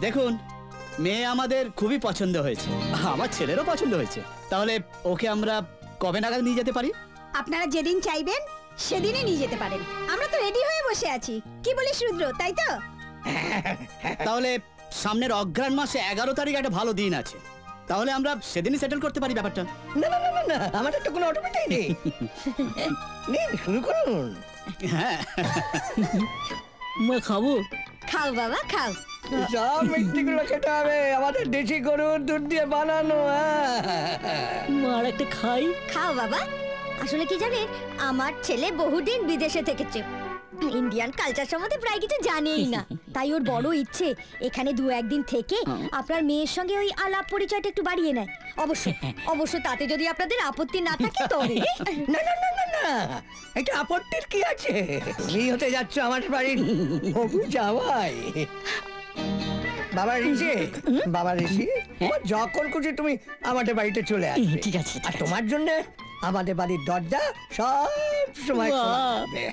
দেখুন, মেয়ে আমাদের খুবই পছন্দ হয়েছে, আমার ছেলেরও পছন্দ হয়েছে। তাহলে ওকে আমরা কবে নাগাদ নিয়ে যেতে পারি? আপনারা যেদিন চাইবেন সেদিনই নিয়ে যেতে পারেন। আমরা তো রেডি হয়ে বসে আছি। কি বলিস রুদ্র, তাই তো? তাহলে সামনের অঘ্রাণ মাসে 11 তারিখ একটা ভালো দিন আছে, তাহলে আমরা সেদিনই সেটেল করতে পারি ব্যাপারটা। না না না না না, আমাদের তো কোনো অটোমেটিক নেই। নিন, শুরু করুন। হ্যাঁ, মা খাবো? খাও বাবা খাও। সব মিষ্টিগুলো খেতে হবে, আমাদের দেশি গরুর দুধ দিয়ে বানানো। মা আর একটা খাই। খাও বাবা। আসলে কি জানেন, আমার ছেলে বহুদিন বিদেশে থেকেছে, ইন্ডিয়ান কালচার সম্বন্ধে প্রায় কিছু জানেই না। তাই ওর বড় ইচ্ছে এখানে 2-1 দিন থেকে আপনার মেয়ের সঙ্গে ওই আলাপ পরিচয়টা একটু বাড়িয়ে নেয়। অবশ্য তাতে যদি আপনাদের আপত্তি না থাকে তবে। না না না না না, এটা আপত্তির কি আছে? তুমি হতে যাচ্ছ আমার বাড়ির হবু জামাই। বাবা ঋষি, বাবা ঋষি, তোমার যখন খুশি তুমি আমাদের বাড়িতে চলে আসবে। ঠিক আছে, আর তোমার জন্য আমাদের বাড়ির দরজা সব সময় খোলা থাকবে।